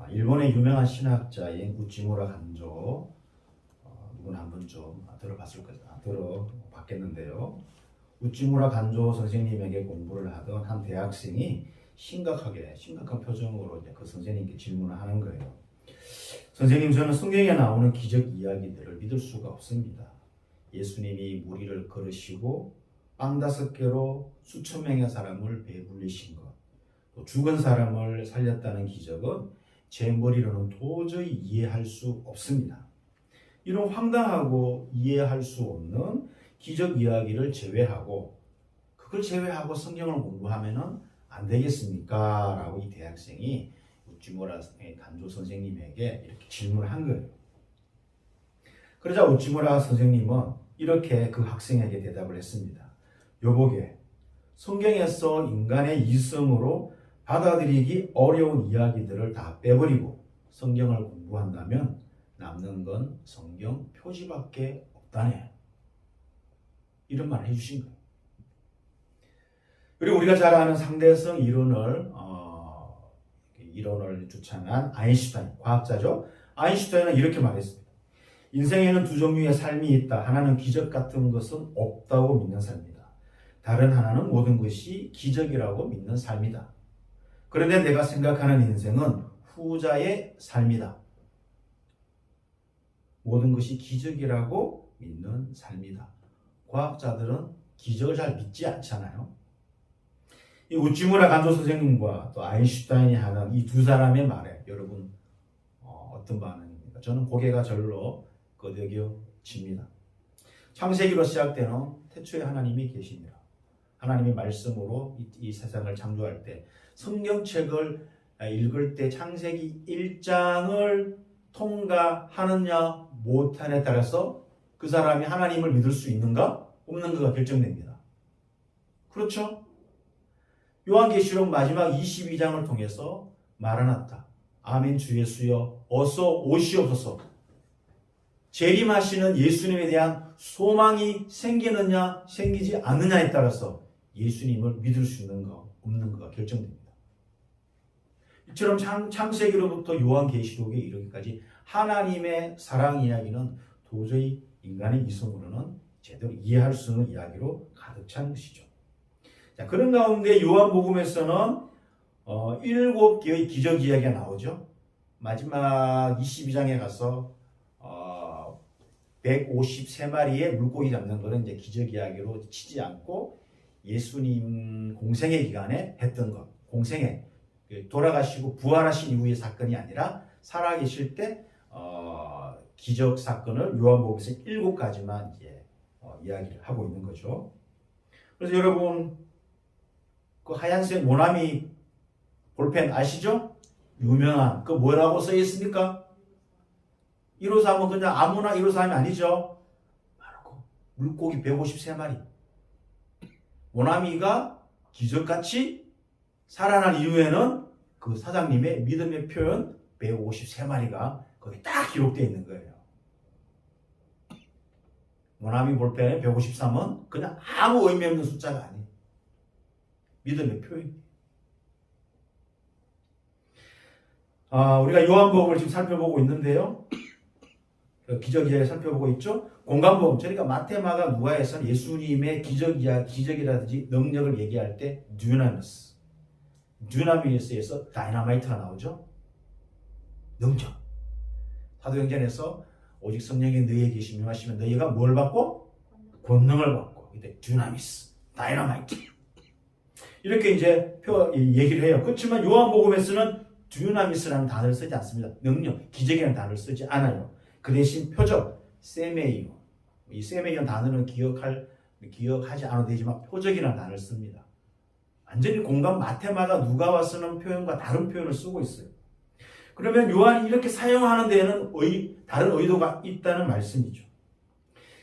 일본의 유명한 신학자인 우찌무라 간조, 누구나 한번 좀 들어봤겠는데요. 우찌무라 간조 선생님에게 공부를 하던 한 대학생이 심각한 표정으로 이제 그 선생님께 질문을 하는 거예요. 선생님, 저는 성경에 나오는 기적 이야기들을 믿을 수가 없습니다. 예수님이 무리를 걸으시고 빵 5개로 수천 명의 사람을 배불리신 것, 또 죽은 사람을 살렸다는 기적은 제 머리로는 도저히 이해할 수 없습니다. 이런 황당하고 이해할 수 없는 기적 이야기를 그걸 제외하고 성경을 공부하면은 안 되겠습니까? 라고 이 대학생이 우찌무라 간조 선생님에게 이렇게 질문을 한 거예요. 그러자 우찌무라 선생님은 이렇게 그 학생에게 대답을 했습니다. 여보게, 성경에서 인간의 이성으로 받아들이기 어려운 이야기들을 다 빼버리고 성경을 공부한다면 남는 건 성경 표지밖에 없다네. 이런 말을 해주신 거예요. 그리고 우리가 잘 아는 상대성 이론을 주창한 아인슈타인, 과학자죠. 아인슈타인은 이렇게 말했습니다. 인생에는 두 종류의 삶이 있다. 하나는 기적 같은 것은 없다고 믿는 삶이다. 다른 하나는 모든 것이 기적이라고 믿는 삶이다. 그런데 내가 생각하는 인생은 후자의 삶이다. 모든 것이 기적이라고 믿는 삶이다. 과학자들은 기적을 잘 믿지 않잖아요. 이 우찌무라 간조 선생님과 또 아인슈타인이 하는 이 두 사람의 말에 여러분 어떤 반응입니까? 저는 고개가 절로 끄덕여집니다. 창세기로 시작되는 태초에 하나님이 계십니다. 하나님의 말씀으로 이 세상을 창조할 때 성경책을 읽을 때 창세기 1장을 통과하느냐 못하느냐에 따라서 그 사람이 하나님을 믿을 수 있는가 없는가가 결정됩니다. 그렇죠? 요한계시록 마지막 22장을 통해서 마라나타, 아멘 주 예수여 어서 오시옵소서, 재림하시는 예수님에 대한 소망이 생기느냐 생기지 않느냐에 따라서 예수님을 믿을 수 있는가 없는가가 결정됩니다. 이처럼 창세기로부터 요한계시록에 이르기까지 하나님의 사랑 이야기는 도저히 인간의 이성으로는 제대로 이해할 수 없는 이야기로 가득 찬 것이죠. 자, 그런 가운데 요한복음에서는 7개의 기적 이야기가 나오죠. 마지막 22장에 가서 153마리의 물고기 잡는 것은 이제 기적 이야기로 치지 않고 예수님 공생의 기간에 했던 것, 공생에 돌아가시고 부활하신 이후의 사건이 아니라 살아계실 때 기적 사건을 요한복음에서 7가지만 이제 이야기를 하고 있는 거죠. 그래서 여러분 그 하얀색 모나미 볼펜 아시죠? 유명한 그 뭐라고 써 있습니까? 153은 그냥 아무나 153이 아니죠. 바로 그 물고기 153마리. 모나미가 기적같이 살아난 이후에는 그 사장님의 믿음의 표현 153마리가 거기 딱 기록되어 있는 거예요. 모나미 볼펜의 153은 그냥 아무 의미 없는 숫자가 아니에요. 믿음의 표현이에요. 우리가 요한복음을 지금 살펴보고 있는데요. 기적 이야기 살펴보고 있죠. 공간복음, 그러니까 마태, 마가, 누가에서는 예수님의 기적이라든지 능력을 얘기할 때 듀나미스에서 다이너마이트가 나오죠. 능력. 사도행전에서 오직 성령이 너희에 계시면 하시면 너희가 뭘 받고? 권능을 받고. 이때 듀나미스, 다이너마이트. 이렇게 이제 얘기를 해요. 그렇지만 요한복음에서는 듀나미스라는 단어를 쓰지 않습니다. 능력, 기적이라는 단어를 쓰지 않아요. 그 대신 표적, 세메이온. 이 세메이온 단어는 기억하지 않아도 되지만 표적이라는 단어를 씁니다. 완전히 공간 마테마가 누가와 쓰는 표현과 다른 표현을 쓰고 있어요. 그러면 요한이 이렇게 사용하는 데에는 다른 의도가 있다는 말씀이죠.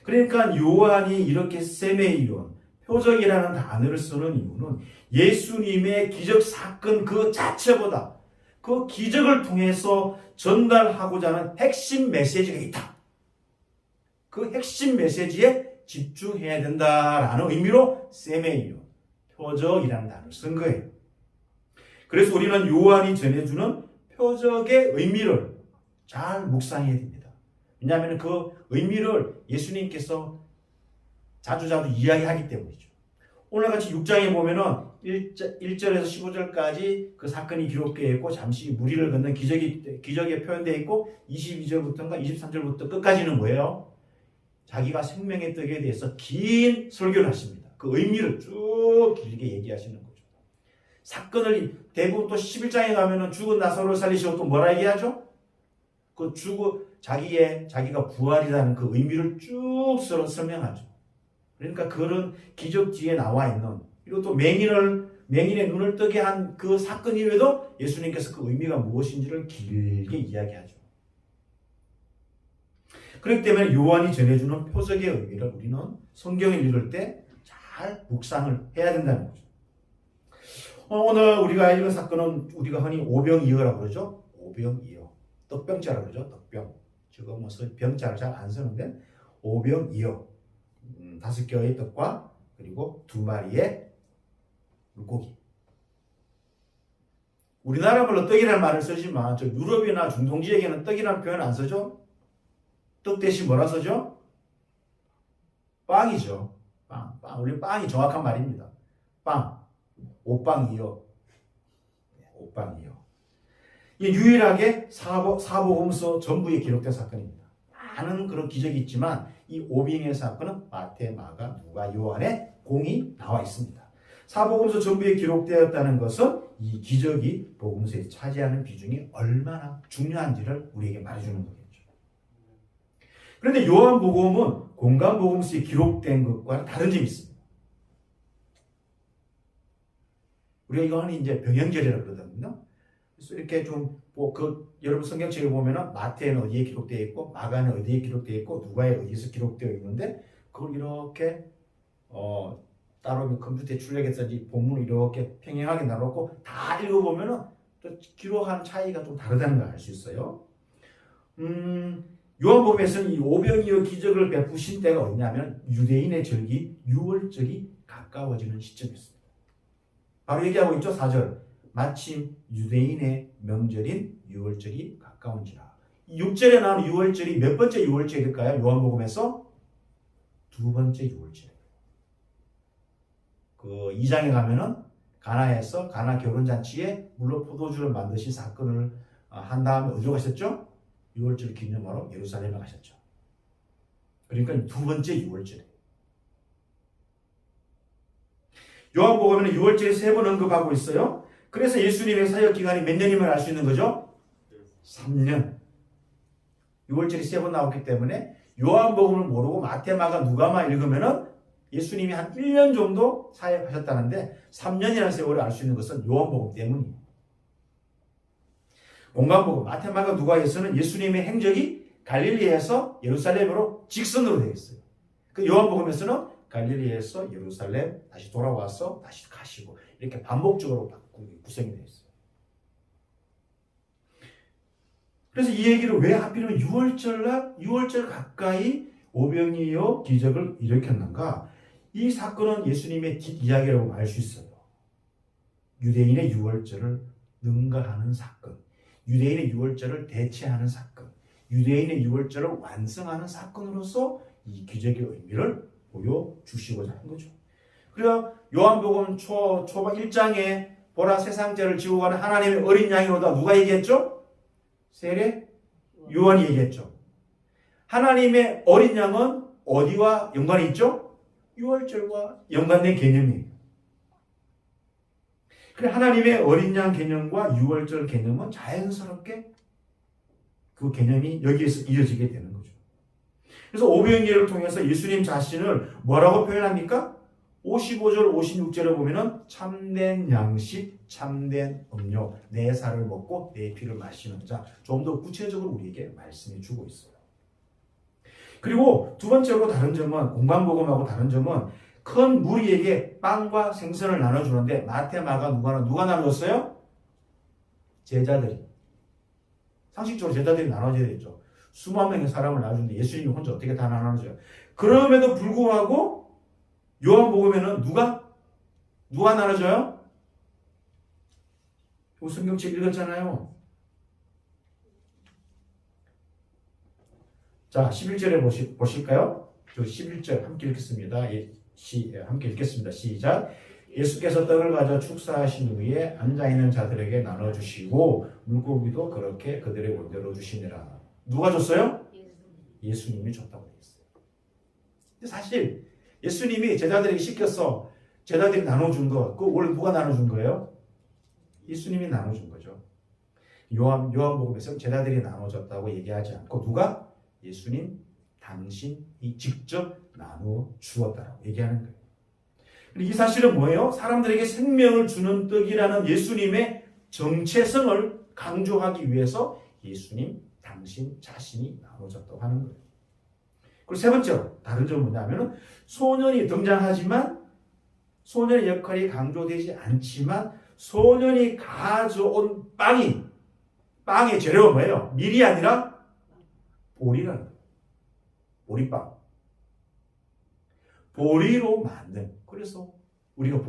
그러니까 요한이 이렇게 세메이온, 표적이라는 단어를 쓰는 이유는 예수님의 기적 사건 그 자체보다 그 기적을 통해서 전달하고자 하는 핵심 메시지가 있다. 그 핵심 메시지에 집중해야 된다라는 의미로 세메이온, 표적이라는 단어를 쓴 거예요. 그래서 우리는 요한이 전해주는 표적의 의미를 잘 묵상해야 됩니다. 왜냐하면 그 의미를 예수님께서 자주자주 이야기하기 때문이죠. 오늘같이 6장에 보면은 1절에서 15절까지 그 사건이 기록되어 있고 잠시 무리를 걷는 기적이 표현되어 있고 22절부터인가 23절부터 끝까지는 뭐예요? 자기가 생명의 떡에 대해서 긴 설교를 하십니다. 그 의미를 쭉 길게 얘기하시는 거죠. 사건을 대부분 또 11장에 가면은 죽은 나사로를 살리시고 또 뭐라 얘기하죠? 그 자기가 부활이라는 그 의미를 쭉 설명하죠. 그러니까 그런 기적 뒤에 나와 있는, 그리고 또 맹인의 눈을 뜨게 한 그 사건 이외에도 예수님께서 그 의미가 무엇인지를 길게 이야기하죠. 그렇기 때문에 요한이 전해주는 표적의 의미를 우리는 성경을 읽을 때 잘 묵상을 해야 된다는 거죠. 오늘 우리가 읽은 사건은 우리가 흔히 오병이어라고 그러죠. 오병이어. 떡병자라고 그러죠. 떡병. 지금 뭐 병자를 잘 안 쓰는데 오병이어. 5개의 떡과 그리고 2마리의 물고기. 우리나라 말로 떡이라는 말을 쓰지만 저 유럽이나 중동 지역에는 떡이라는 표현 안 쓰죠? 떡 대신 뭐라 쓰죠? 빵이죠. 빵. 우리 빵이 정확한 말입니다. 빵. 오빵이요. 오빵이요. 이 유일하게 사복음서 전부에 기록된 사건입니다. 많은 그런 기적이 있지만 이 오병이어 사건은 마태, 마가, 누가, 요한에 공이 나와 있습니다. 사복음서 전부에 기록되었다는 것은 이 기적이 복음서에 차지하는 비중이 얼마나 중요한지를 우리에게 말해주는 거겠죠. 그런데 요한복음은 공간복음서에 기록된 것과 다른 점이 있습니다. 우리가 이거는 이제 병행절이라고 그러거든요. 그래서 이렇게 좀 여러분 성경책에 보면은 마태는 어디에 기록되어 있고 마가는 어디에 기록되어 있고 누가에 어디에서 기록되어 있는데 그걸 이렇게 따로 컴퓨터에 출력해서 본문을 이렇게 평행하게 나눴고 다 읽어보면은 또 기록하는 차이가 좀 다르다는 걸 알 수 있어요. 요한복음에서는 이 오병이어 기적을 베푸신 때가 어디냐면 유대인의 절기 유월절이 가까워지는 시점이었습니다. 바로 얘기하고 있죠. 4절. 마침 유대인의 명절인 유월절이 가까운지라. 6절에 나오는 유월절이 몇 번째 유월절일까요? 요한복음에서 2번째 유월절이에요. 그 2장에 가면은 가나 결혼잔치에 물로 포도주를 만드신 사건을 한 다음에 어디로 가셨죠? 유월절 기념하러 예루살렘에 가셨죠. 그러니까 2번째 유월절이에요. 요한복음에는 유월절이 3번 언급하고 있어요. 그래서 예수님의 사역 기간이 몇 년임을 알 수 있는 거죠? 3년. 6월절이 3번 나왔기 때문에 요한복음을 모르고 마태, 마가, 누가만 읽으면은 예수님이 한 1년 정도 사역하셨다는데 3년이라는 세월을 알 수 있는 것은 요한복음 때문이에요. 공간복음, 마태, 마가, 누가에서는 예수님의 행적이 갈릴리에서 예루살렘으로 직선으로 되어 있어요. 그 요한복음에서는 갈릴리에서 예루살렘, 다시 돌아와서 다시 가시고 이렇게 반복적으로 구성이 되어 있어요. 그래서 이 얘기를 왜 하필이면 6월절 가까이 오병이어 기적을 일으켰는가? 이 사건은 예수님의 뒷이야기라고 알 수 있어요. 유대인의 6월절을 능가하는 사건, 유대인의 6월절을 대체하는 사건, 유대인의 6월절을 완성하는 사건으로서 이 기적의 의미를 보여주시고자 한 거죠. 그래서 요한복음 초반 1장에 보라 세상죄를 지고 가는 하나님의 어린 양이 오다 누가 얘기했죠? 세례 요한이 얘기했죠. 하나님의 어린 양은 어디와 연관이 있죠? 유월절과 연관된 개념이에요. 그래 하나님의 어린 양 개념과 유월절 개념은 자연스럽게 그 개념이 여기에서 이어지게 되는 거죠. 그래서 오병이어를 통해서 예수님 자신을 뭐라고 표현합니까? 55절, 56절에 보면은 참된 양식, 참된 음료, 내 살을 먹고 내 피를 마시는 자, 좀 더 구체적으로 우리에게 말씀해 주고 있어요. 그리고 두 번째로 다른 점은 공간복음하고 다른 점은 큰 무리에게 빵과 생선을 나눠주는데 마태, 마가, 누가는 누가 나눠줬어요? 제자들이. 상식적으로 제자들이 나눠줘야 되죠. 수만 명의 사람을 나눠주는데 예수님이 혼자 어떻게 다 나눠줘요? 그럼에도 불구하고 요한복음에는 누가 나눠줘요? 성경책 읽었잖아요. 자, 11절에 보실까요? 저 11절 함께 읽겠습니다. 함께 읽겠습니다. 시작. 예수께서 떡을 가져 축사하신 후에 앉아있는 자들에게 나눠주시고 물고기도 그렇게 그들의 원대로 주시니라. 누가 줬어요? 예수님이 줬다고 되어 있어요. 근데 사실 예수님이 제자들에게 시켜서 제자들이 나눠준 거, 그거 원래 누가 나눠준 거예요? 예수님이 나눠준 거죠. 요한복음에서 제자들이 나눠줬다고 얘기하지 않고 누가? 예수님 당신이 직접 나누어 주었다라고 얘기하는 거예요. 이 사실은 뭐예요? 사람들에게 생명을 주는 떡이라는 예수님의 정체성을 강조하기 위해서 예수님 당신 자신이 나눠줬다고 하는 거예요. 그리고 세 번째로 다른 점은 뭐냐면 소년이 등장하지만 소년의 역할이 강조되지 않지만 소년이 가져온 빵의 재료가 뭐예요? 밀이 아니라 보리라는 거예요. 보리빵. 보리로 만든. 그래서 우리가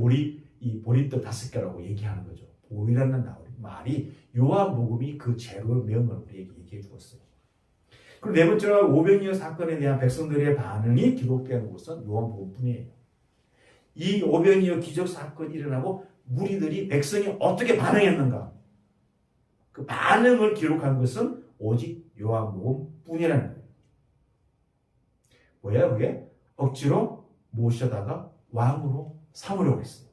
이 보리떡 5개라고 얘기하는 거죠. 보리라는 말이 요한복음이 그 재료명을 우리에게 얘기해 주었어요. 그리고 네 번째로 오병이어 사건에 대한 백성들의 반응이 기록된 곳은 요한복음뿐이에요. 이 오병이어 기적 사건이 일어나고 무리들이 백성이 어떻게 반응했는가? 그 반응을 기록한 것은 오직 요한복음뿐이라는 거예요. 뭐야 그게? 억지로 모셔다가 왕으로 삼으려고 했어요.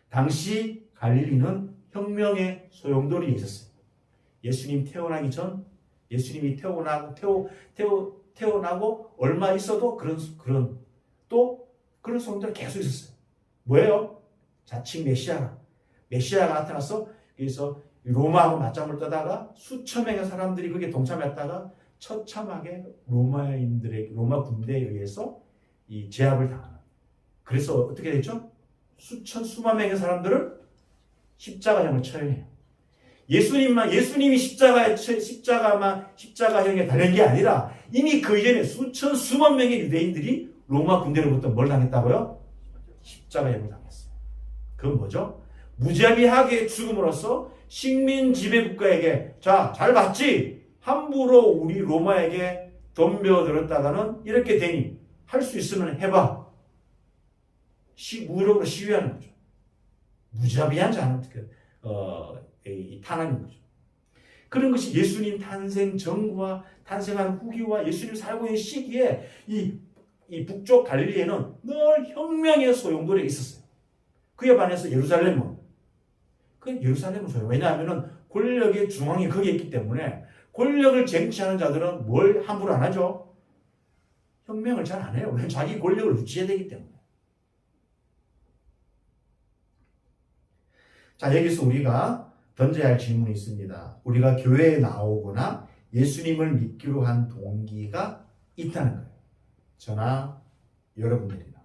당시 갈릴리는 혁명의 소용돌이에 있었어요. 예수님 태어나기 전, 예수님이 태어나고 얼마 있어도 그런 소용돌이 계속 있었어요. 뭐예요? 자칭 메시아가 나타나서 그래서 로마하고 맞짱을 떠다가 수천 명의 사람들이 거기에 동참했다가 처참하게 로마 군대에 의해서 이 제압을 당하는. 그래서 어떻게 됐죠? 수만 명의 사람들을 십자가형을 처형해요. 예수님이 십자가형에 달린 게 아니라 이미 그 이전에 수만 명의 유대인들이 로마 군대로부터 뭘 당했다고요? 십자가형을 당했어요. 그건 뭐죠? 무자비하게 죽음으로써 식민 지배 국가에게 자, 잘 봤지? 함부로 우리 로마에게 덤벼들었다가는 이렇게 되니 할 수 있으면 해봐. 무력으로 시위하는 거죠. 무자비한 탄압인 거죠. 그런 것이 예수님 탄생 전과 탄생한 후기와 예수님 살고 있는 시기에 이 북쪽 갈릴리에는 늘 혁명의 소용돌이가 있었어요. 그에 반해서 예루살렘은 소용. 왜냐하면 권력의 중앙이 거기에 있기 때문에 권력을 쟁취하는 자들은 뭘 함부로 안 하죠? 혁명을 잘 안 해요. 왜냐하면 자기 권력을 유지해야 되기 때문에. 자, 여기서 우리가 던져야 할 질문이 있습니다. 우리가 교회에 나오거나 예수님을 믿기로 한 동기가 있다는 거예요. 저나 여러분들이나.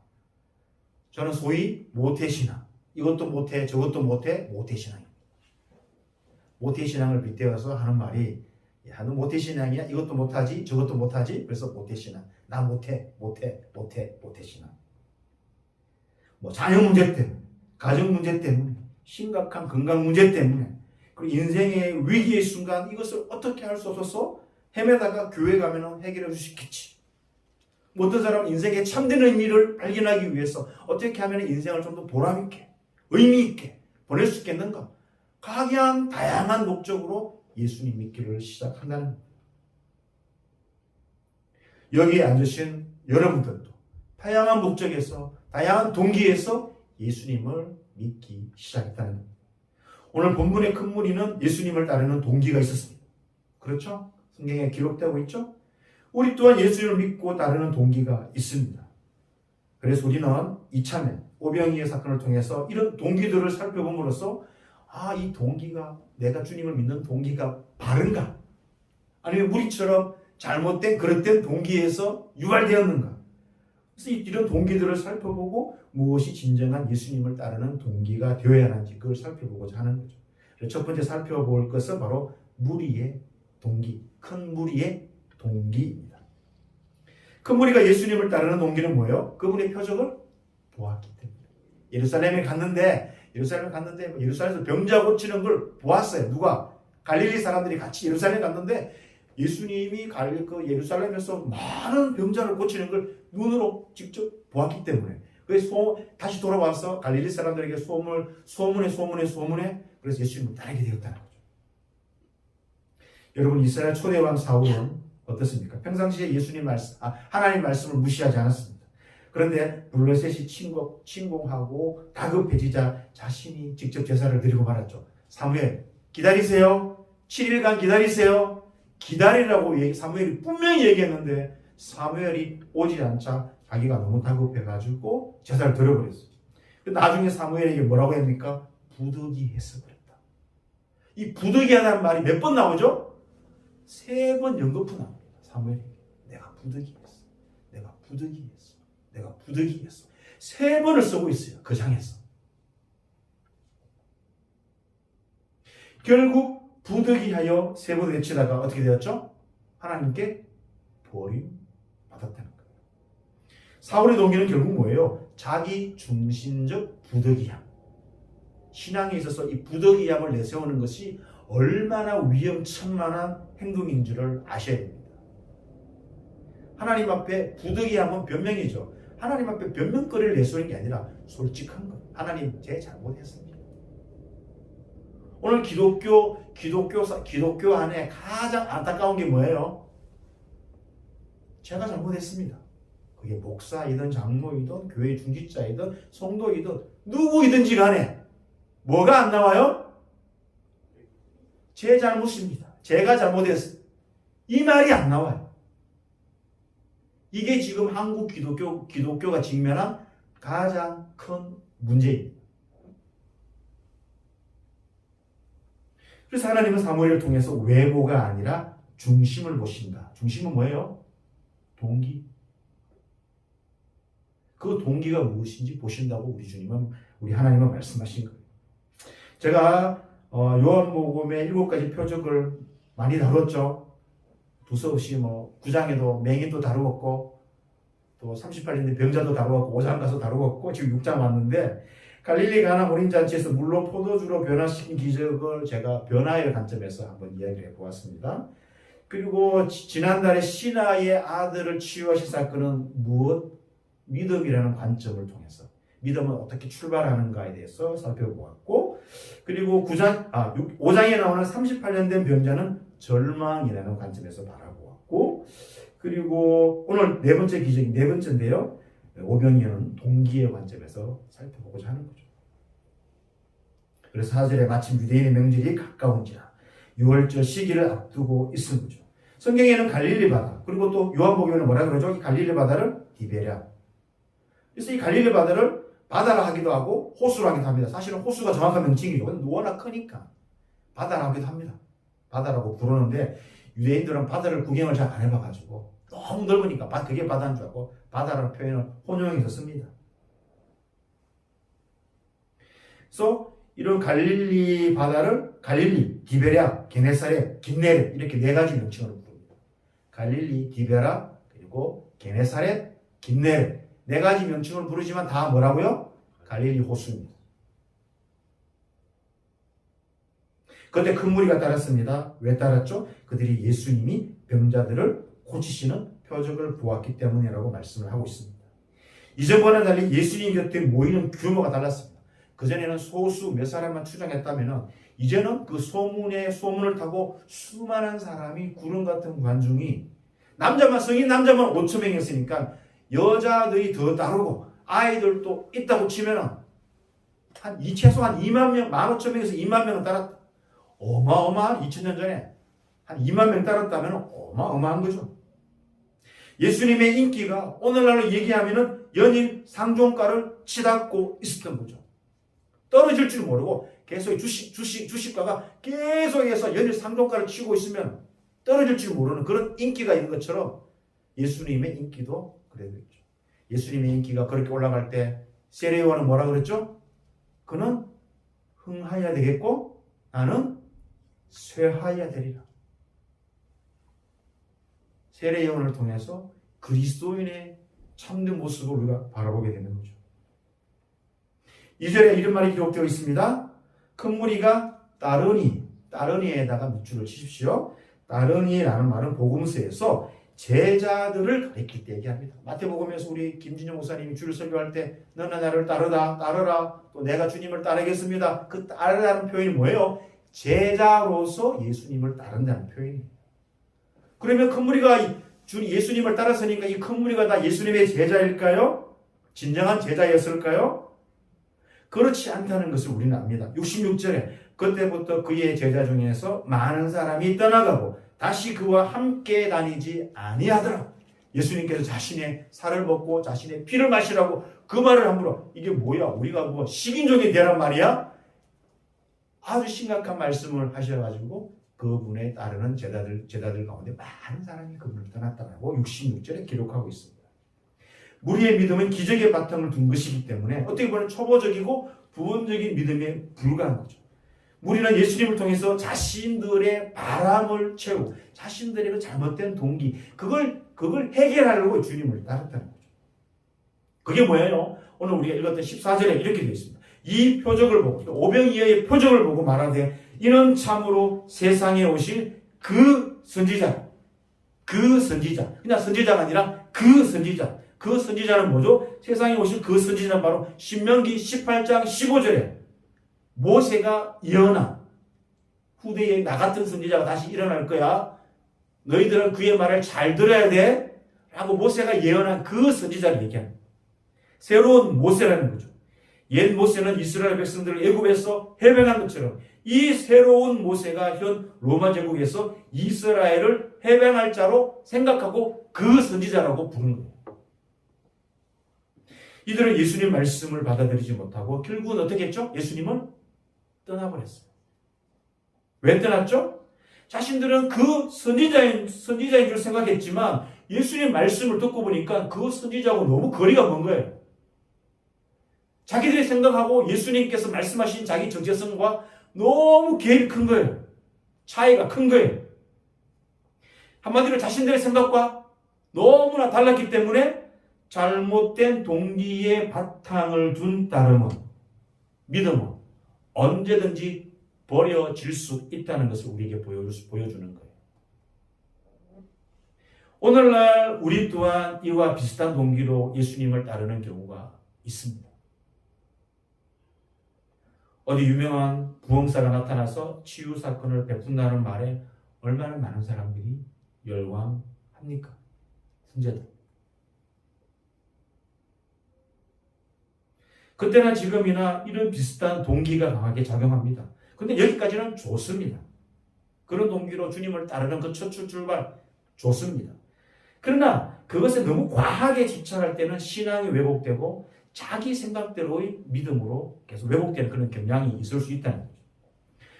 저는 소위 모태신앙. 이것도 못해, 저것도 못해, 모태신앙입니다. 모태신앙을 빗대어서 하는 말이 야, 너 모태신앙이야? 이것도 못하지, 저것도 못하지? 그래서 모태신앙. 나 모태신앙. 뭐 자녀 문제 때문에, 가정 문제 때문에, 심각한 건강 문제 때문에, 그리고 인생의 위기의 순간 이것을 어떻게 할 수 없어서 헤매다가 교회 가면 해결해 줄 수 있겠지. 뭐 어떤 사람은 인생의 참된 의미를 발견하기 위해서 어떻게 하면 인생을 좀 더 보람있게, 의미있게 보낼 수 있겠는가? 각양 다양한 목적으로 예수님 믿기를 시작한다는 겁니다. 여기에 앉으신 여러분들도 다양한 목적에서 다양한 동기에서 예수님을 믿기 시작했다는 겁니다. 오늘 본문의 큰 무리는 예수님을 따르는 동기가 있었습니다. 그렇죠? 성경에 기록되고 있죠? 우리 또한 예수님을 믿고 따르는 동기가 있습니다. 그래서 우리는 이참에 오병이어 사건을 통해서 이런 동기들을 살펴봄으로써 이 동기가 내가 주님을 믿는 동기가 바른가? 아니면 우리처럼 잘못된 그릇된 동기에서 유발되었는가? 그래서 이런 동기들을 살펴보고 무엇이 진정한 예수님을 따르는 동기가 되어야 하는지 그걸 살펴보고자 하는 거죠. 그래서 첫 번째 살펴볼 것은 바로 무리의 동기, 큰 무리의 동기입니다. 큰 무리가 예수님을 따르는 동기는 뭐예요? 그분의 표적을 보았기 때문에. 예루살렘에 갔는데 예루살렘에서 병자 고치는 걸 보았어요. 누가? 갈릴리 사람들이 같이 예루살렘에 갔는데 예수님이 예루살렘에서 많은 병자를 고치는 걸 눈으로 직접 보았기 때문에 그래서 다시 돌아와서 갈릴리 사람들에게 소문에 그래서 예수님을 따르게 되었다는 거죠. 여러분, 이스라엘 초대왕 사울은 어떻습니까? 평상시에 하나님 말씀을 무시하지 않았습니다. 그런데 블레셋이 침공하고 다급해지자 자신이 직접 제사를 드리고 말았죠. 사무엘, 기다리세요. 7일간 기다리세요. 기다리라고 사무엘이 분명히 얘기했는데 사무엘이 오지 않자 자기가 너무 다급해가지고 제사를 드려버렸어요. 나중에 사무엘에게 뭐라고 합니까? 부득이해서 그랬다. 이 부득이하다는 말이 몇 번 나오죠? 3번 연거푸 나옵니다. 사무엘에게 내가 부득이했어. 내가 부득이했어. 내가 부득이했어. 3번을 쓰고 있어요. 그 장에서. 결국 부득이하여 3번 외치다가 어떻게 되었죠? 하나님께 버림받았다는 거예요. 사울의 동기는 결국 뭐예요? 자기 중심적 부득이함. 신앙에 있어서 이 부득이함을 내세우는 것이 얼마나 위험천만한 행동인 줄을 아셔야 됩니다. 하나님 앞에 부득이함은 변명이죠. 하나님 앞에 변명거리를 내세우는 게 아니라 솔직한 것. 하나님, 제 잘못했습니다. 오늘 기독교 안에 가장 안타까운 게 뭐예요? 제가 잘못했습니다. 그게 목사이든 장로이든 교회 중직자이든 성도이든 누구이든지 간에 뭐가 안 나와요? 제 잘못입니다. 제가 잘못했어요. 이 말이 안 나와요. 이게 지금 한국 기독교가 직면한 가장 큰 문제입니다. 그래서 하나님은 사무엘을 통해서 외모가 아니라 중심을 보신다. 중심은 뭐예요? 동기. 그 동기가 무엇인지 보신다고 우리 하나님은 말씀하신 거예요. 제가 요한복음의 7가지 표적을 많이 다뤘죠. 두서없이 9장에도 맹인도 다루었고 또 38년대 병자도 다루었고 5장 가서 다루었고 지금 6장 왔는데 갈릴리 가나 혼인잔치에서 물로 포도주로 변화시킨 기적을 제가 변화의 관점에서 한번 이야기를 해보았습니다. 그리고 지난달에 신하의 아들을 치유하신 사건은 무엇? 믿음이라는 관점을 통해서 믿음은 어떻게 출발하는가에 대해서 살펴보았고, 그리고 5장에 나오는 38년 된 병자는 절망이라는 관점에서 바라보았고, 그리고 오늘 네 번째인데요. 오병이어는 동기의 관점에서 살펴보고자 하는 거죠. 그래서 4절에 마침 유대인의 명절이 가까운지라 6월절 시기를 앞두고 있은 거죠. 성경에는 갈릴리 바다, 그리고 또 요한복음에는 뭐라 그러죠? 이 갈릴리 바다를 디베랴. 그래서 이 갈릴리 바다를 바다라 하기도 하고 호수라 하기도 합니다. 사실은 호수가 정확한 명칭이죠. 근데 워낙 크니까 바다라 하기도 합니다. 바다라고 부르는데 유대인들은 바다를 구경을 잘 안 해봐가지고 너무 넓으니까 그게 바다인 줄 알고 바다라는 표현을 혼용해서 씁니다. 그래서 이런 갈릴리 바다를 갈릴리, 디베랴, 게네사렛, 긴네렛 이렇게 4가지 명칭으로 부릅니다. 갈릴리, 디베랴, 그리고 게네사렛, 긴네렛 4가지 명칭을 부르지만 다 뭐라고요? 갈릴리 호수입니다. 그런데 큰 무리가 따랐습니다. 왜 따랐죠? 그들이 예수님이 병자들을 고치시는 표적을 보았기 때문이라고 말씀을 하고 있습니다. 이전과는 달리 예수님 곁에 모이는 규모가 달랐습니다. 그전에는 소수 몇 사람만 추정했다면 이제는 그 소문을 타고 수많은 사람이 구름 같은 관중이 성인 남자만 5천 명이었으니까 여자들이 더 따르고 아이들도 있다고 치면 최소한 2만 명, 15,000명에서 2만 명은 따랐다. 어마어마한 2000년 전에 한 2만 명 따랐다면 어마어마한 거죠. 예수님의 인기가 오늘날로 얘기하면 연일 상종가를 치닫고 있었던 거죠. 떨어질 줄 모르고 계속 주식가가 계속해서 연일 상종가를 치고 있으면 떨어질 줄 모르는 그런 인기가 있는 것처럼 예수님의 인기도 그랬죠. 예수님의 인기가 그렇게 올라갈 때 세례요한은 뭐라 그랬죠? 그는 흥하여야 되겠고 나는 쇠하여야 되리라. 세례요한을 통해서 그리스도인의 참된 모습을 우리가 바라보게 되는 거죠. 2절에 이런 말이 기록되어 있습니다. 큰 무리가 따르니에다가 밑줄을 치십시오. 따르니라는 말은 복음서에서 제자들을 가리킬 때 얘기합니다. 마태복음에서 우리 김진영 목사님이 주를 설교할 때 너는 나를 따르라 또 내가 주님을 따르겠습니다. 그 따르라는 표현이 뭐예요? 제자로서 예수님을 따른다는 표현이에요. 그러면 큰 무리가 예수님을 따랐으니까 이 큰 무리가 다 예수님의 제자일까요? 진정한 제자였을까요? 그렇지 않다는 것을 우리는 압니다. 66절에 그때부터 그의 제자 중에서 많은 사람이 떠나가고 다시 그와 함께 다니지 아니하더라. 예수님께서 자신의 살을 먹고 자신의 피를 마시라고 그 말을 함부로 이게 뭐야? 우리가 뭐 식인종이 되란 말이야? 아주 심각한 말씀을 하셔가지고 그분에 따르는 제자들 가운데 많은 사람이 그분을 떠났다고 66절에 기록하고 있습니다. 무리의 믿음은 기적의 바탕을 둔 것이기 때문에 어떻게 보면 초보적이고 부분적인 믿음에 불과한 거죠. 무리는 예수님을 통해서 자신들의 바람을 채우고 자신들의 그 잘못된 동기 그걸 해결하려고 주님을 따랐다는 거죠. 그게 뭐예요? 오늘 우리가 읽었던 14절에 이렇게 되어 있습니다. 이 표적을 보고 오병이어의 표적을 보고 말하되 이는 참으로 세상에 오실 그 선지자 그냥 선지자가 아니라 그 선지자는 뭐죠? 세상에 오실 그 선지자는 바로 신명기 18장 15절에 모세가 예언한 후대에 나 같은 선지자가 다시 일어날 거야. 너희들은 그의 말을 잘 들어야 돼. 라고 모세가 예언한 그 선지자를 얘기합니다. 새로운 모세라는 거죠. 옛 모세는 이스라엘 백성들을 애굽에서 해방한 것처럼 이 새로운 모세가 현 로마 제국에서 이스라엘을 해방할 자로 생각하고 그 선지자라고 부르는 거예요. 이들은 예수님 말씀을 받아들이지 못하고 결국은 어떻게 했죠? 예수님은 떠나버렸어요. 왜 떠났죠? 자신들은 그 선지자인 줄 생각했지만 예수님 말씀을 듣고 보니까 그 선지자하고 너무 거리가 먼 거예요. 자기들이 생각하고 예수님께서 말씀하신 자기 정체성과 너무 갭이 큰 거예요. 차이가 큰 거예요. 한마디로 자신들의 생각과 너무나 달랐기 때문에 잘못된 동기의 바탕을 둔 믿음은 언제든지 버려질 수 있다는 것을 우리에게 보여주는 거예요. 오늘날 우리 또한 이와 비슷한 동기로 예수님을 따르는 경우가 있습니다. 어디 유명한 부흥사가 나타나서 치유 사건을 베푼다는 말에 얼마나 많은 사람들이 열광합니까? 선제들. 그때나 지금이나 이런 비슷한 동기가 강하게 작용합니다. 근데 여기까지는 좋습니다. 그런 동기로 주님을 따르는 그 첫 출발 좋습니다. 그러나 그것에 너무 과하게 집착할 때는 신앙이 왜곡되고 자기 생각대로의 믿음으로 계속 왜곡되는 그런 경향이 있을 수 있다는 거죠.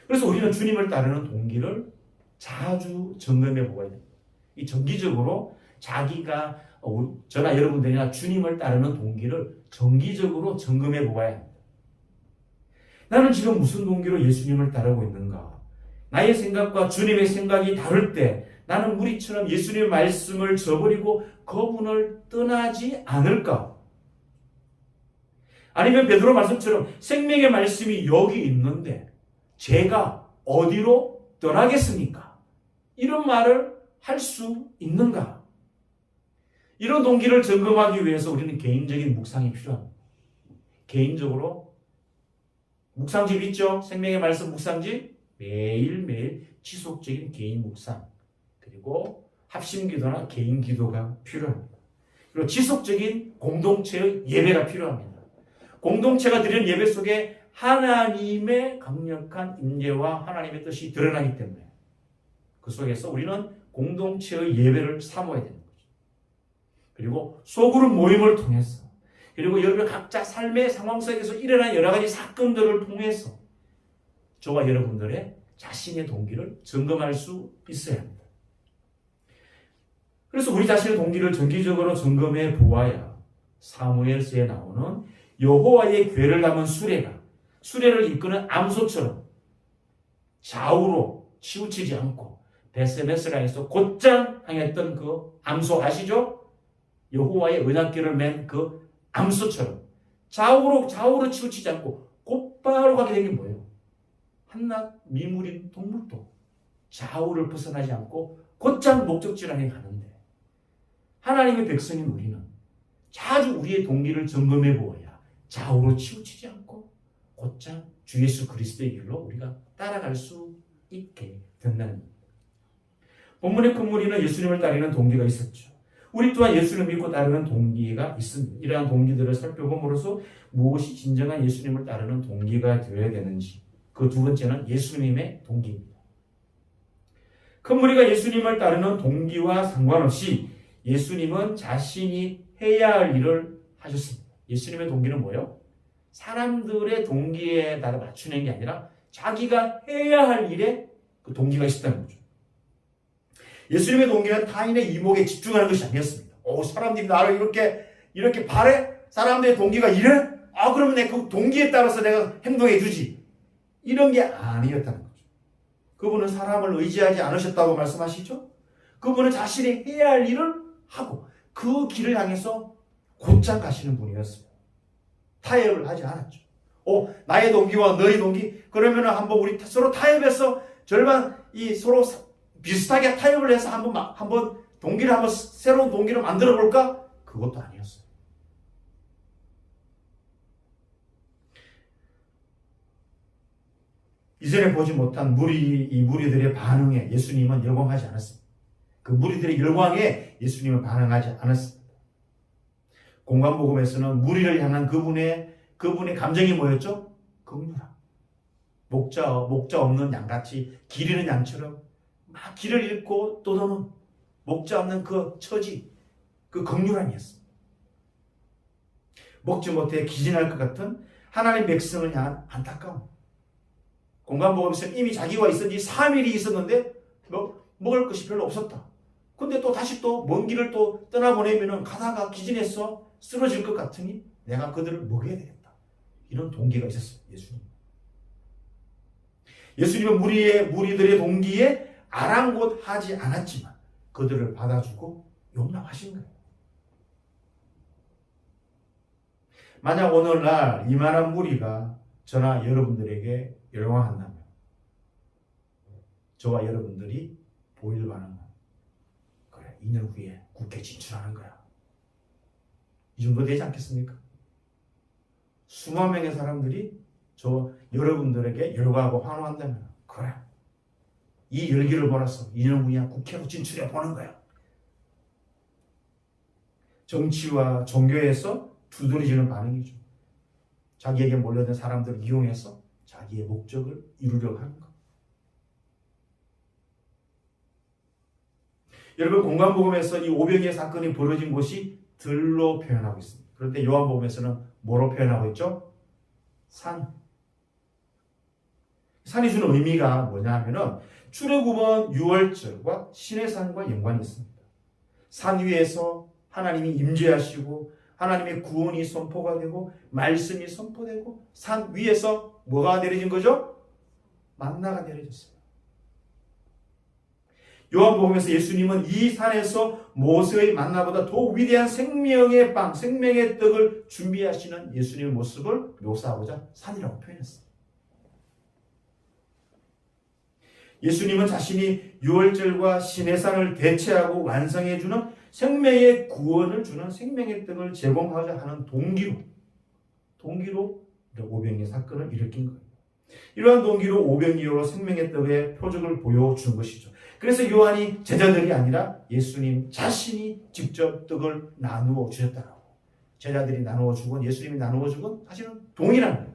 그래서 우리는 주님을 따르는 동기를 자주 점검해 보아야 됩니다. 이 정기적으로 자기가 저나 여러분들이나 주님을 따르는 동기를 정기적으로 점검해 보아야 합니다. 나는 지금 무슨 동기로 예수님을 따르고 있는가? 나의 생각과 주님의 생각이 다를 때 나는 무리처럼 예수님의 말씀을 저버리고 그분을 떠나지 않을까? 아니면 베드로 말씀처럼 생명의 말씀이 여기 있는데 제가 어디로 떠나겠습니까? 이런 말을 할 수 있는가? 이런 동기를 점검하기 위해서 우리는 개인적인 묵상이 필요합니다. 개인적으로 묵상집 있죠? 생명의 말씀 묵상집 매일매일 지속적인 개인 묵상 그리고 합심기도나 개인 기도가 필요합니다. 그리고 지속적인 공동체의 예배가 필요합니다. 공동체가 드리는 예배 속에 하나님의 강력한 임재와 하나님의 뜻이 드러나기 때문에 그 속에서 우리는 공동체의 예배를 사모해야 되는 거죠. 그리고 소그룹 모임을 통해서 그리고 여러분 각자 삶의 상황 속에서 일어난 여러 가지 사건들을 통해서 저와 여러분들의 자신의 동기를 점검할 수 있어야 합니다. 그래서 우리 자신의 동기를 정기적으로 점검해 보아야 사무엘서에 나오는 여호와의 궤를 담은 수레를 이끄는 암소처럼 좌우로 치우치지 않고 베스메스라에서 곧장 향했던 그 암소 아시죠? 여호와의 언약궤를 맨 그 암소처럼 좌우로 치우치지 않고 곧바로 가게 된 게 뭐예요? 한낱 미물인 동물도 좌우를 벗어나지 않고 곧장 목적지를 향해 가는데, 하나님의 백성인 우리는 자주 우리의 동기를 점검해 보아야 좌우로 치우치지 않고 곧장 주 예수 그리스도의 길로 우리가 따라갈 수 있게 된다는 겁니다. 본문의 큰 무리는 예수님을 따르는 동기가 있었죠. 우리 또한 예수를 믿고 따르는 동기가 있습니다. 이러한 동기들을 살펴봄으로써 무엇이 진정한 예수님을 따르는 동기가 되어야 되는지, 그 두 번째는 예수님의 동기입니다. 큰 무리가 예수님을 따르는 동기와 상관없이 예수님은 자신이 해야 할 일을 하셨습니다. 예수님의 동기는 뭐예요? 사람들의 동기에 따라 맞추는 게 아니라 자기가 해야 할 일에 그 동기가 있었다는 거죠. 예수님의 동기는 타인의 이목에 집중하는 것이 아니었습니다. 사람들이 나를 이렇게 바래? 사람들의 동기가 이래? 그러면 내 그 동기에 따라서 내가 행동해 주지. 이런 게 아니었다는 거죠. 그분은 사람을 의지하지 않으셨다고 말씀하시죠? 그분은 자신이 해야 할 일을 하고 그 길을 향해서 곧장 가시는 분이었어요. 타협을 하지 않았죠. 나의 동기와 너의 동기? 그러면 한번 우리 서로 타협해서 절반 서로 비슷하게 타협을 해서 한번 새로운 동기를 만들어 볼까? 그것도 아니었어요. 이전에 보지 못한 이 무리들의 반응에 예수님은 열광하지 않았습니다. 그 무리들의 열광에 예수님은 반응하지 않았습니다. 공관복음에서는 무리를 향한 그분의 감정이 뭐였죠? 긍휼함. 목자 없는 양같이 길 잃은 양처럼 막 길을 잃고 떠도는 목자 없는 그 처지, 그 긍휼함이었습니다. 먹지 못해 기진할 것 같은 하나님의 백성을 향한 안타까움. 공관복음에서는 이미 자기와 있은 지 3일이 있었는데 먹을 것이 별로 없었다. 근데 또 다시 또 먼 길을 또 떠나보내면은 가다가 기진해서 쓰러질 것 같으니 내가 그들을 먹여야 되겠다. 이런 동기가 있었어요. 예수님은 무리들의 동기에 아랑곳하지 않았지만 그들을 받아주고 용납하신 거예요. 만약 오늘날 이만한 무리가 저나 여러분들에게 열광한다면 저와 여러분들이 보일 반응은 그래, 2년 후에 국회 진출하는 거야. 이 정도 되지 않겠습니까? 수만 명의 사람들이 여러분들에게 열광하고 환호한다면 그래, 이 열기를 몰아서 2년 후에 국회로 진출해 보는 거야. 정치와 종교에서 두드러지는 반응이죠. 자기에게 몰려든 사람들을 이용해서 자기의 목적을 이루려고 하는 것. 여러분, 공관복음에서 이 오병이의 사건이 벌어진 곳이 들로 표현하고 있습니다. 그런데 요한복음에서는 뭐로 표현하고 있죠? 산. 산이 주는 의미가 뭐냐 하면은 출애굽은 유월절과 신의 산과 연관이 있습니다. 산 위에서 하나님이 임재하시고 하나님의 구원이 선포가 되고 말씀이 선포되고 산 위에서 뭐가 내려진 거죠? 만나가 내려졌어요. 요한복음에서 예수님은 이 산에서 모세의 만나보다 더 위대한 생명의 빵, 생명의 떡을 준비하시는 예수님의 모습을 묘사하고자 산이라고 표현했어요. 예수님은 자신이 유월절과 신의 산을 대체하고 완성해주는 생명의 구원을 주는 생명의 떡을 제공하고자 하는 동기로 오병이어 사건을 일으킨 거예요. 이러한 동기로 오병이어로 생명의 떡의 표적을 보여준 것이죠. 그래서 요한이 제자들이 아니라 예수님 자신이 직접 떡을 나누어 주셨다고. 제자들이 나누어 주건 예수님이 나누어 주건 사실은 동일한 거예요.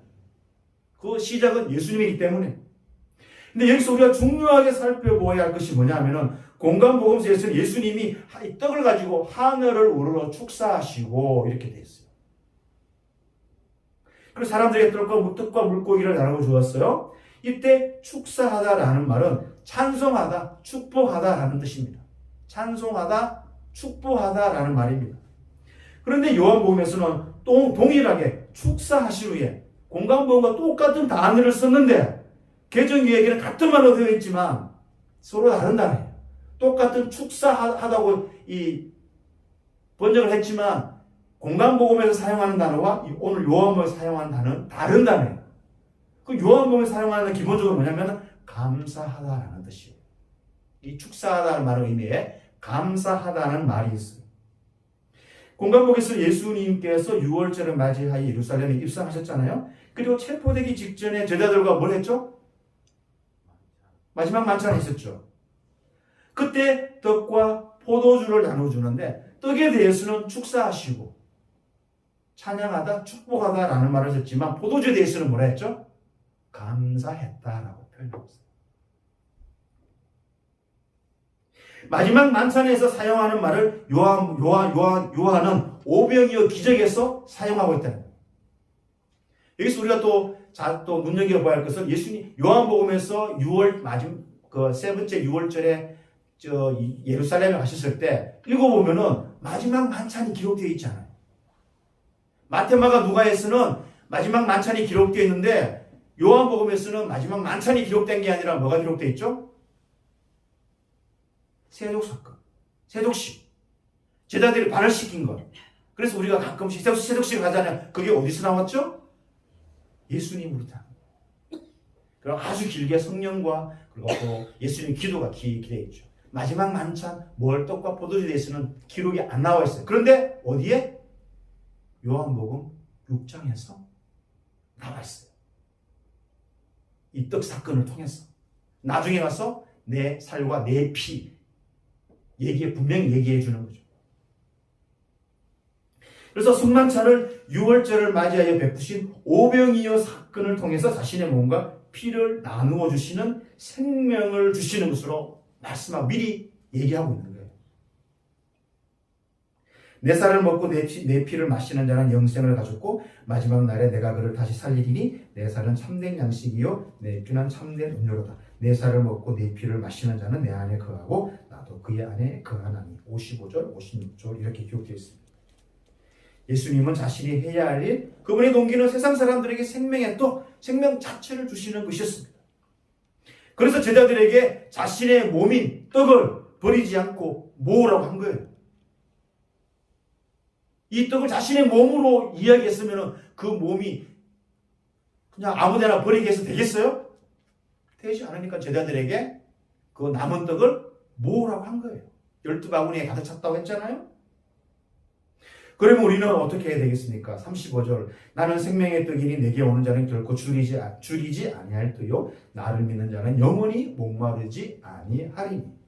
그 시작은 예수님이기 때문에. 근데 여기서 우리가 중요하게 살펴보아야 할 것이 뭐냐 하면은 공관복음서에서는 예수님이 이 떡을 가지고 하늘을 우러러 축사하시고 이렇게 되어 있어요. 그래서 사람들에게 떡과 물고기를 나누어 주었어요. 이때 축사하다라는 말은 찬송하다, 축복하다라는 뜻입니다. 찬송하다, 축복하다라는 말입니다. 그런데 요한복음에서는 또 동일하게 축사하신 후에 공관복음과 똑같은 단어를 썼는데 개정기에게는 같은 말로 되어 있지만 서로 다른 단어예요. 똑같은 축사하다고 번역을 했지만 공관복음에서 사용하는 단어와 오늘 요한복음에서 사용하는 단어는 다른 단어예요. 그 요한복음에서 사용하는 기본적으로 뭐냐면 감사하다라는 뜻이에요. 이 축사하다는 말의 의미에 감사하다는 말이 있어요. 공간복에서 예수님께서 유월절을 맞이하여 예루살렘에 입성하셨잖아요. 그리고 체포되기 직전에 제자들과 뭘 했죠? 마지막 만찬을 했었죠. 그때 떡과 포도주를 나눠주는데 떡에 대해서는 축사하시고 찬양하다, 축복하다라는 말을 했지만 포도주에 대해서는 뭐라 했죠? 감사했다라고 표현했어요. 마지막 만찬에서 사용하는 말을 요한은 오병이어 기적에서 사용하고 있다는 거예요. 여기서 우리가 또 눈여겨봐야 할 것은 예수님 요한복음에서 6월 그 세 번째 6월절에 예루살렘에 가셨을 때 읽어보면은 마지막 만찬이 기록되어 있잖아요. 마테마가 누가에서는 마지막 만찬이 기록되어 있는데 요한복음에서는 마지막 만찬이 기록된 게 아니라 뭐가 기록되어 있죠? 세족 사건, 세족식, 제자들이 반을 시킨 것. 그래서 우리가 가끔씩 세족식을 하잖아요. 그게 어디서 나왔죠? 예수님으로부터. 그럼 아주 길게 성령과 그리고 또 예수님 기도가 기록되어 있죠. 마지막 만찬, 떡과 포도주에 대해서는 기록이 안 나와 있어요. 그런데 어디에? 요한복음 6장에서 나와 있어요. 이 떡 사건을 통해서. 나중에 가서 내 살과 내 피, 분명히 얘기해 주는 거죠. 그래서 성만찬을 6월절을 맞이하여 베푸신 오병이어 사건을 통해서 자신의 몸과 피를 나누어 주시는 생명을 주시는 것으로 말씀하고 미리 얘기하고 있는 거예요. 내 살을 먹고 내 피를 마시는 자는 영생을 가졌고 마지막 날에 내가 그를 다시 살리리니 내 살은 참된 양식이요 내 피는 참된 음료로다. 내 살을 먹고 내 피를 마시는 자는 내 안에 거하고 나도 그의 안에 거하나니. 55절 56절 이렇게 기록되어 있습니다. 예수님은 자신이 해야 할 일, 그분의 동기는 세상 사람들에게 생명의 떡, 생명 자체를 주시는 것이었습니다. 그래서 제자들에게 자신의 몸인 떡을 버리지 않고 모으라고 한 거예요. 이 떡을 자신의 몸으로 이야기했으면 그 몸이 그냥 아무데나 버리게 해서 되겠어요? 되지 않으니까 제자들에게 그 남은 떡을 모으라고 한 거예요. 12바구니에 가득 찼다고 했잖아요. 그러면 우리는 어떻게 해야 되겠습니까? 35절 나는 생명의 떡이니 내게 오는 자는 결코 줄이지 아니할 터요 나를 믿는 자는 영원히 목마르지 아니하리니.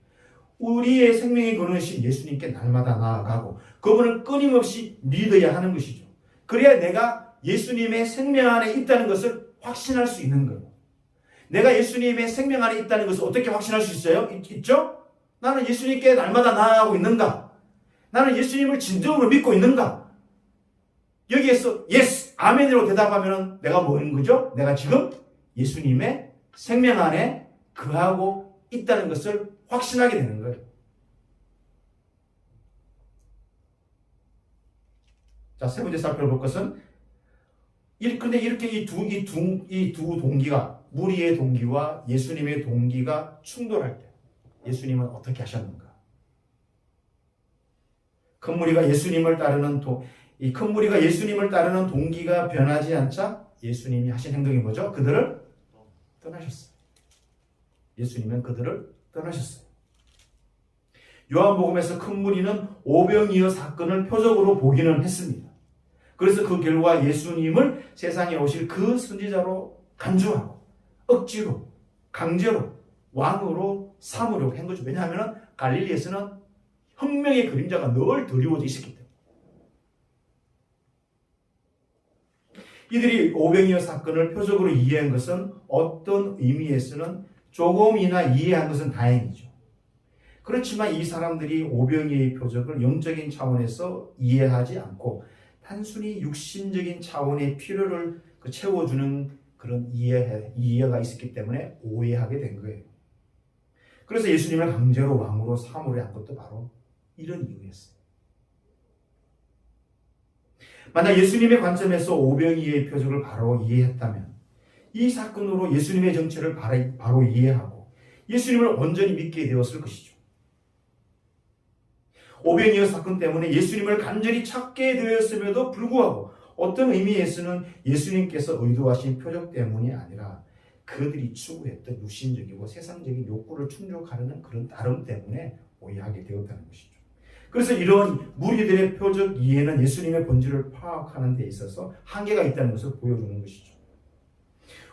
우리의 생명의 근원이신 예수님께 날마다 나아가고 그분을 끊임없이 믿어야 하는 것이죠. 그래야 내가 예수님의 생명 안에 있다는 것을 확신할 수 있는 거예요. 내가 예수님의 생명 안에 있다는 것을 어떻게 확신할 수 있어요? 있죠? 나는 예수님께 날마다 나아가고 있는가? 나는 예수님을 진정으로 믿고 있는가? 여기에서 예스, 아멘으로 대답하면 내가 뭐인 거죠? 내가 지금 예수님의 생명 안에 거하고 있다는 것을 확신하게 되는 거예요. 자, 세 번째 살펴볼 것은 그런데 이렇게 이 두 동기가 무리의 동기와 예수님의 동기가 충돌할 때 예수님은 어떻게 하셨는가? 큰 무리가 예수님을 따르는 동기가 변하지 않자 예수님이 하신 행동이 뭐죠? 그들을 떠나셨어요. 예수님은 그들을 떠나셨어요. 요한복음에서 큰 무리는 오병이어 사건을 표적으로 보기는 했습니다. 그래서 그 결과 예수님을 세상에 오실 그 선지자로 간주하고 억지로 강제로 왕으로 삼으려고 한 거죠. 왜냐하면 갈릴리에서는 혁명의 그림자가 늘 드리워져 있었기 때문에. 이들이 오병이어 사건을 표적으로 이해한 것은 어떤 의미에서는 조금이나 이해한 것은 다행이죠. 그렇지만 이 사람들이 오병이어의 표적을 영적인 차원에서 이해하지 않고 단순히 육신적인 차원의 필요를 채워주는 그런 이해가 있었기 때문에 오해하게 된 거예요. 그래서 예수님을 강제로 왕으로 삼으려 한 것도 바로 이런 이유였어요. 만약 예수님의 관점에서 오병이어의 표적을 바로 이해했다면 이 사건으로 예수님의 정체를 바로 이해하고 예수님을 온전히 믿게 되었을 것이죠. 오병이어 사건 때문에 예수님을 간절히 찾게 되었음에도 불구하고 어떤 의미에서는 예수님께서 의도하신 표적 때문이 아니라 그들이 추구했던 육신적이고 세상적인 욕구를 충족하려는 그런 따름 때문에 오해하게 되었다는 것이죠. 그래서 이런 무리들의 표적 이해는 예수님의 본질을 파악하는 데 있어서 한계가 있다는 것을 보여주는 것이죠.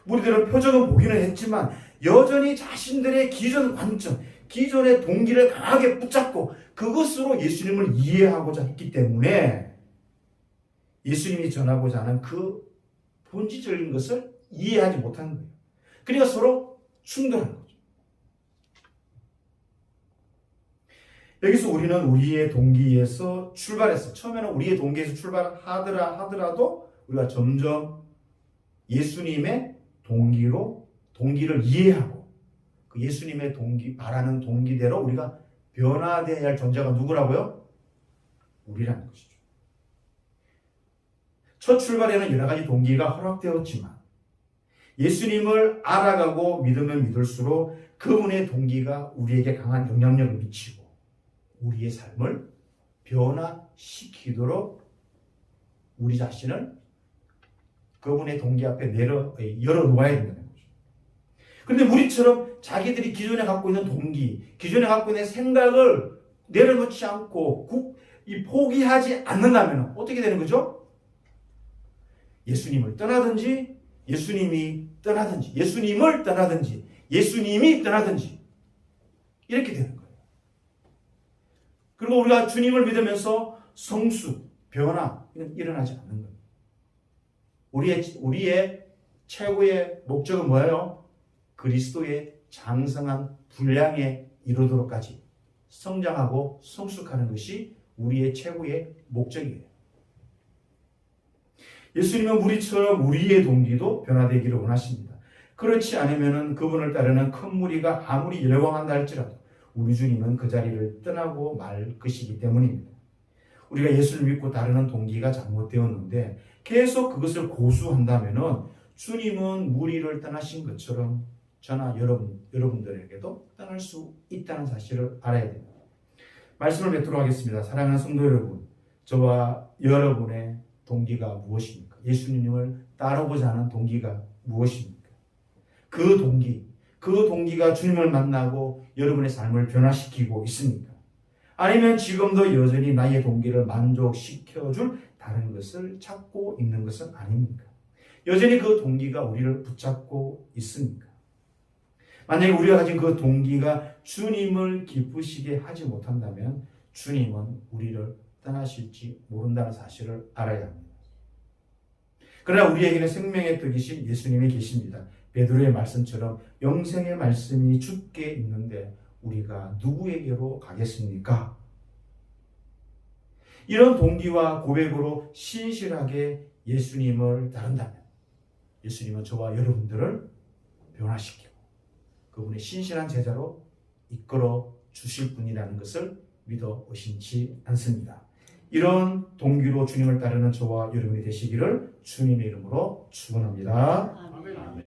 무리들은 표적은 보기는 했지만 여전히 자신들의 기존 관점, 기존의 동기를 강하게 붙잡고 그것으로 예수님을 이해하고자 했기 때문에 예수님이 전하고자 하는 그 본질적인 것을 이해하지 못하는 거예요. 그러니까 서로 충돌하는 거죠. 여기서 우리는 우리의 동기에서 출발했어. 처음에는 우리의 동기에서 출발하더라도 우리가 점점 예수님의 동기를 이해하고 그 예수님의 바라는 동기대로 우리가 변화되어야 할 존재가 누구라고요? 우리라는 것이죠. 첫 출발에는 여러 가지 동기가 허락되었지만 예수님을 알아가고 믿으면 믿을수록 그분의 동기가 우리에게 강한 영향력을 미치고 우리의 삶을 변화시키도록 우리 자신을 그분의 동기 앞에 열어놓아야 된다는 거죠. 그런데 우리처럼 자기들이 기존에 갖고 있는 동기, 기존에 갖고 있는 생각을 내려놓지 않고 포기하지 않는다면 어떻게 되는 거죠? 예수님을 떠나든지 예수님을 떠나든지 예수님이 떠나든지 이렇게 되는 거예요. 그리고 우리가 주님을 믿으면서 성숙, 변화는 일어나지 않는 거예요. 우리의 최고의 목적은 뭐예요? 그리스도의 장성한 분량에 이르도록까지 성장하고 성숙하는 것이 우리의 최고의 목적이에요. 예수님은 우리처럼 우리의 동기도 변화되기를 원하십니다. 그렇지 않으면 그분을 따르는 큰 무리가 아무리 열광한다 할지라도 우리 주님은 그 자리를 떠나고 말 것이기 때문입니다. 우리가 예수를 믿고 따르는 동기가 잘못되었는데 계속 그것을 고수한다면 주님은 무리를 떠나신 것처럼 저나 여러분들에게도 떠날 수 있다는 사실을 알아야 됩니다. 말씀을 맺도록 하겠습니다. 사랑하는 성도 여러분, 저와 여러분의 동기가 무엇입니까? 예수님을 따르고자 하는 동기가 무엇입니까? 그 동기가 주님을 만나고 여러분의 삶을 변화시키고 있습니까? 아니면 지금도 여전히 나의 동기를 만족시켜줄 다른 것을 찾고 있는 것은 아닙니까? 여전히 그 동기가 우리를 붙잡고 있습니까? 만약에 우리가 가진 그 동기가 주님을 기쁘시게 하지 못한다면 주님은 우리를 떠나실지 모른다는 사실을 알아야 합니다. 그러나 우리에게는 생명의 떡이신 예수님이 계십니다. 베드로의 말씀처럼 영생의 말씀이 주께 있는데 우리가 누구에게로 가겠습니까? 이런 동기와 고백으로 신실하게 예수님을 따른다면 예수님은 저와 여러분들을 변화시키고 그분의 신실한 제자로 이끌어 주실 분이라는 것을 믿어 의심치 않습니다. 이런 동기로 주님을 따르는 저와 여러분이 되시기를 주님의 이름으로 축원합니다. 아멘.